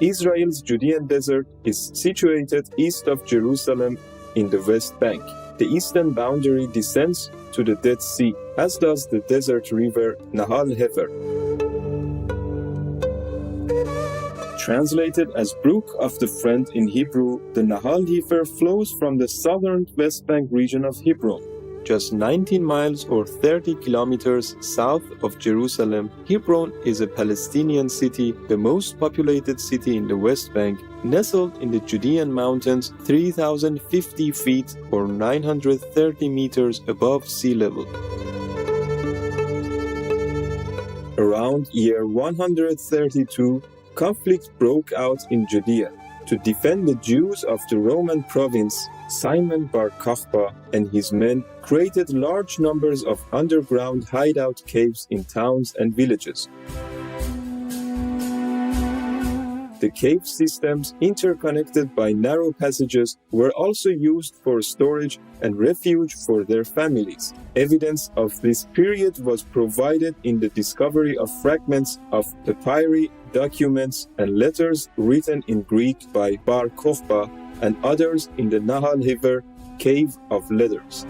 Israel's Judean desert is situated east of Jerusalem in the West Bank. The eastern boundary descends to the Dead Sea, as does the desert river Nahal Hefer. Translated as Brook of the Friend in Hebrew, the Nahal Hefer flows from the southern West Bank region of Hebron. Just 19 miles or 30 kilometers south of Jerusalem, Hebron is a Palestinian city, the most populated city in the West Bank, nestled in the Judean mountains 3,050 feet or 930 meters above sea level. Around year 132, conflict broke out in Judea. To defend the Jews of the Roman province, Simon bar Kokhba and his men created large numbers of underground hideout caves in towns and villages. The cave systems, interconnected by narrow passages, were also used for storage and refuge for their families. Evidence of this period was provided in the discovery of fragments of papyri, documents, and letters written in Greek by Bar Kokhba and others in the Nahal Hefer Cave of Letters.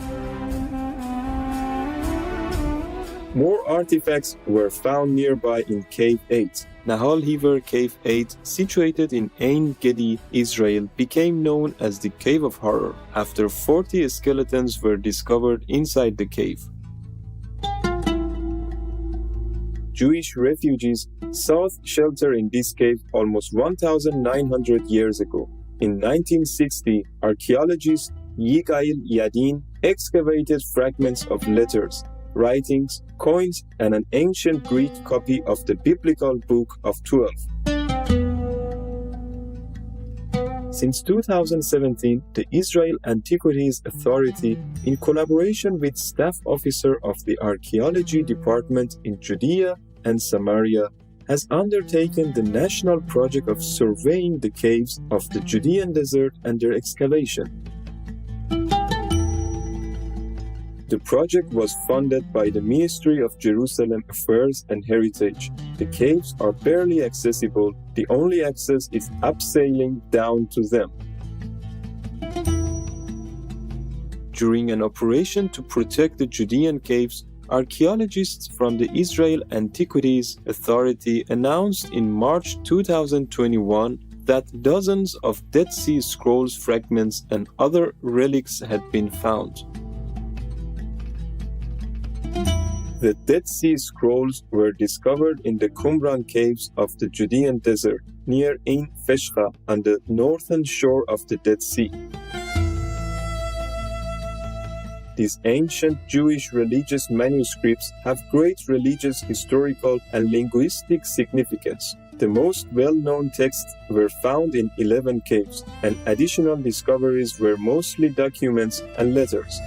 More artifacts were found nearby in Cave 8. Nahal Hefer Cave 8, situated in Ein Gedi, Israel, became known as the Cave of Horror after 40 skeletons were discovered inside the cave. Jewish refugees sought shelter in this cave almost 1,900 years ago. In 1960, archaeologist Yigail Yadin excavated fragments of letters, writings, coins, and an ancient Greek copy of the biblical Book of 12. Since 2017, the Israel Antiquities Authority, in collaboration with staff officer of the Archaeology Department in Judea and Samaria, has undertaken the national project of surveying the caves of the Judean desert and their excavation. The project was funded by the Ministry of Jerusalem Affairs and Heritage. The caves are barely accessible. The only access is abseiling down to them. During an operation to protect the Judean caves, archaeologists from the Israel Antiquities Authority announced in March 2021 that dozens of Dead Sea Scrolls fragments and other relics had been found. The Dead Sea Scrolls were discovered in the Qumran caves of the Judean desert near Ein Feshcha on the northern shore of the Dead Sea. These ancient Jewish religious manuscripts have great religious, historical, and linguistic significance. The most well-known texts were found in 11 caves, and additional discoveries were mostly documents and letters.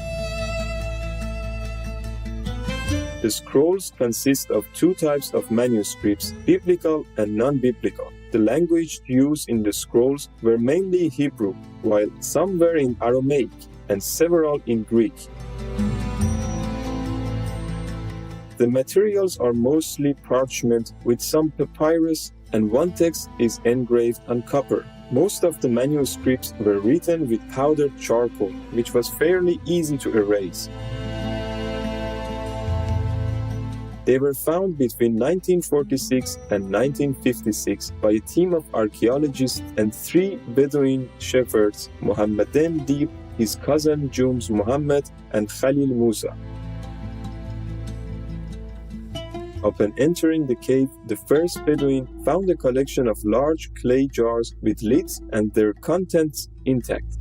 The scrolls consist of two types of manuscripts, biblical and non-biblical. The language used in the scrolls were mainly Hebrew, while some were in Aramaic and several in Greek. The materials are mostly parchment with some papyrus, and one text is engraved on copper. Most of the manuscripts were written with powdered charcoal, which was fairly easy to erase. They were found between 1946 and 1956 by a team of archaeologists and 3 Bedouin shepherds, Mohammedan Deeb, his cousin Jums Muhammad, and Khalil Musa. Upon entering the cave, the first Bedouin found a collection of large clay jars with lids and their contents intact.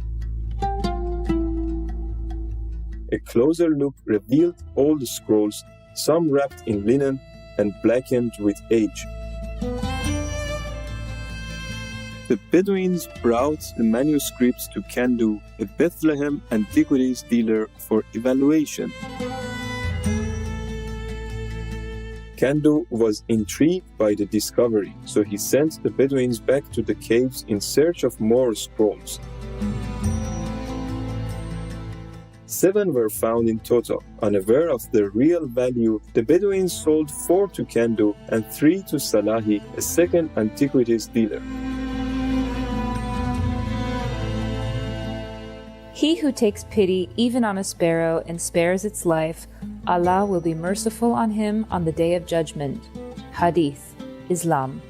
A closer look revealed old scrolls, some wrapped in linen and blackened with age. The Bedouins brought the manuscripts to Kandu, a Bethlehem antiquities dealer, for evaluation. Kandu was intrigued by the discovery, so he sent the Bedouins back to the caves in search of more scrolls. 7 were found in total. Unaware of their real value, the Bedouins sold 4 to Kandu and 3 to Salahi, a second antiquities dealer. He who takes pity even on a sparrow and spares its life, Allah will be merciful on him on the day of judgment. Hadith, Islam.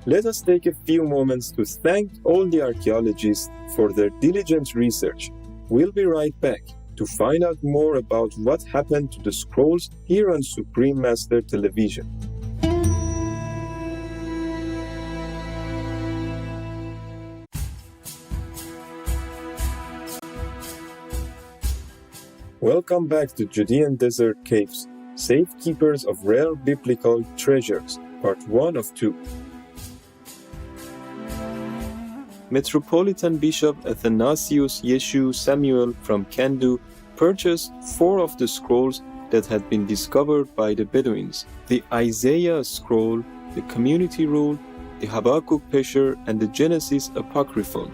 Let us take a few moments to thank all the archaeologists for their diligent research. We'll be right back to find out more about what happened to the scrolls here on Supreme Master Television. Welcome back to Judean Desert Caves, Safekeepers of Rare Biblical Treasures, Part 1 of 2. Metropolitan Bishop Athanasius Yeshu Samuel from Kandu purchased 4 of the scrolls that had been discovered by the Bedouins: the Isaiah scroll, the Community Rule, the Habakkuk Pesher, and the Genesis Apocryphon.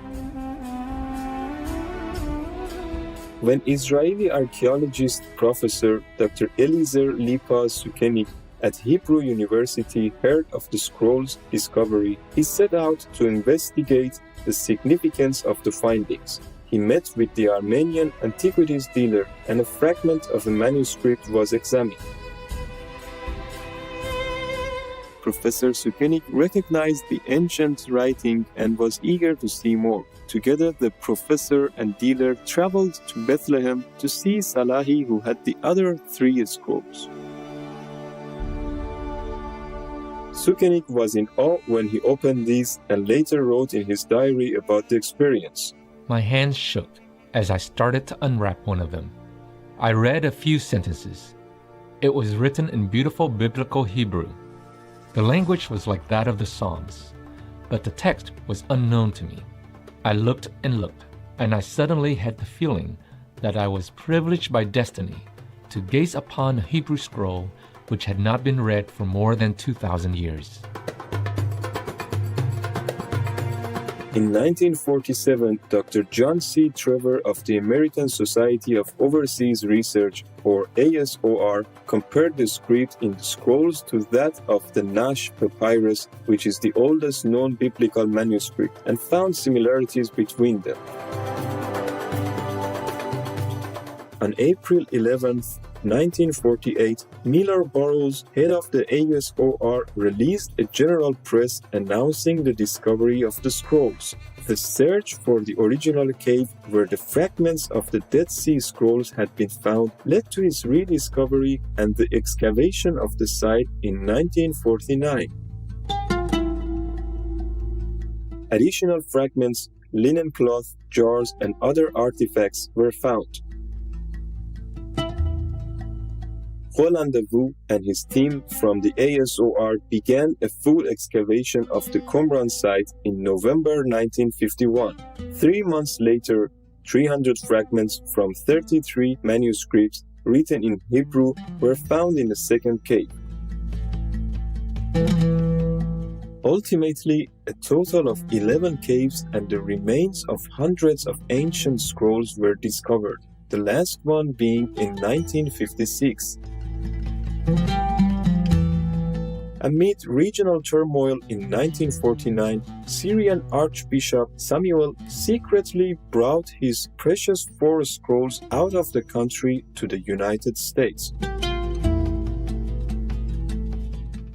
When Israeli archaeologist Professor Dr. Eliezer Lipaz Sukenik at Hebrew University heard of the scroll's discovery, he set out to investigate the significance of the findings. He met with the Armenian antiquities dealer, and a fragment of a manuscript was examined. Professor Sukenik recognized the ancient writing and was eager to see more. Together, the professor and dealer traveled to Bethlehem to see Salahi, who had the other 3 scrolls. Sukenik was in awe when he opened these and later wrote in his diary about the experience. My hands shook as I started to unwrap one of them. I read a few sentences. It was written in beautiful biblical Hebrew. The language was like that of the Psalms, but the text was unknown to me. I looked, and I suddenly had the feeling that I was privileged by destiny to gaze upon a Hebrew scroll which had not been read for more than 2,000 years. In 1947, Dr. John C. Trevor of the American Society of Overseas Research, or ASOR, compared the script in the scrolls to that of the Nash Papyrus, which is the oldest known biblical manuscript, and found similarities between them. On April 11, 1948, Miller Burrows, head of the ASOR, released a general press announcing the discovery of the scrolls. The search for the original cave where the fragments of the Dead Sea Scrolls had been found led to its rediscovery and the excavation of the site in 1949. Additional fragments, linen cloth, jars, and other artifacts were found. Rendezvous and his team from the ASOR began a full excavation of the Qumran site in November 1951. 3 months later, 300 fragments from 33 manuscripts written in Hebrew were found in the second cave. Ultimately, a total of 11 caves and the remains of hundreds of ancient scrolls were discovered, the last one being in 1956. Amid regional turmoil in 1949, Syrian Archbishop Samuel secretly brought his precious 4 scrolls out of the country to the United States.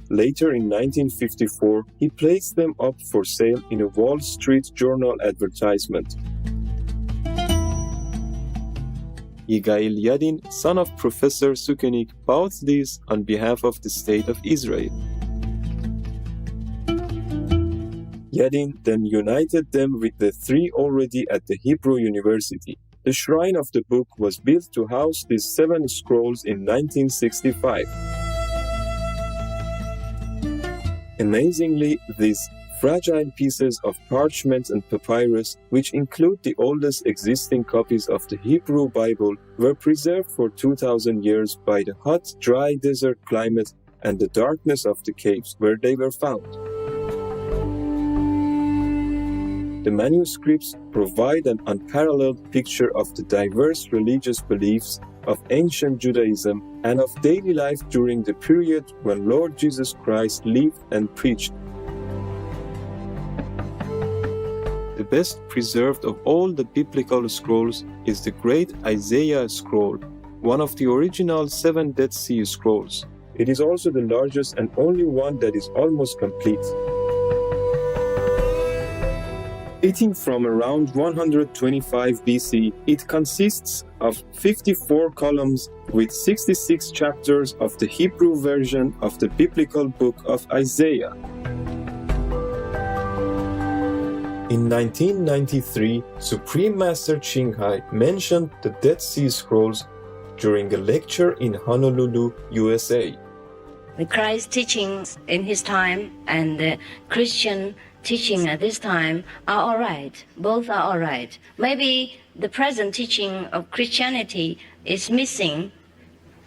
Later in 1954, he placed them up for sale in a Wall Street Journal advertisement. Yigael Yadin, son of Professor Sukenik, bought these on behalf of the State of Israel. Yadin then united them with the 3 already at the Hebrew University. The shrine of the book was built to house these 7 scrolls in 1965. Amazingly, these fragile pieces of parchment and papyrus, which include the oldest existing copies of the Hebrew Bible, were preserved for 2,000 years by the hot, dry desert climate and the darkness of the caves where they were found. The manuscripts provide an unparalleled picture of the diverse religious beliefs of ancient Judaism and of daily life during the period when Lord Jesus Christ lived and preached. best preserved of all the biblical scrolls is the great Isaiah scroll, one of the original 7 Dead Sea Scrolls. It is also the largest and only one that is almost complete. Dating from around 125 BC, it consists of 54 columns with 66 chapters of the Hebrew version of the biblical book of Isaiah. In 1993, Supreme Master Qinghai mentioned the Dead Sea Scrolls during a lecture in Honolulu, USA. The Christ teachings in his time and the Christian teaching at this time are all right. Both are all right. Maybe the present teaching of Christianity is missing,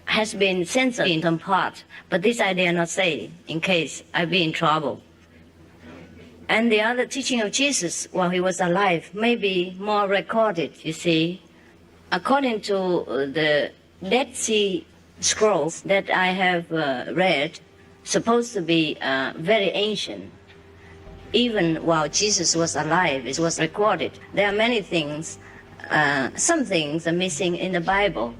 has been censored in some part, but this I dare not say in case I be in trouble. And the other teaching of Jesus while he was alive may be more recorded, you see. According to the Dead Sea Scrolls that I have read, supposed to be very ancient. Even while Jesus was alive, it was recorded. There are many things, some things are missing in the Bible.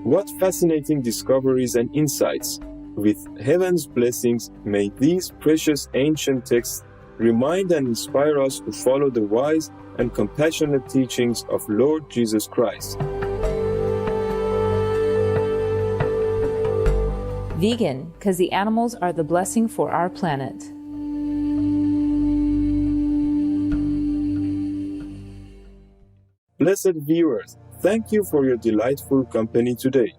What fascinating discoveries and insights! With heaven's blessings, may these precious ancient texts remind and inspire us to follow the wise and compassionate teachings of Lord Jesus Christ. Vegan, because the animals are the blessing for our planet. Blessed viewers, thank you for your delightful company today.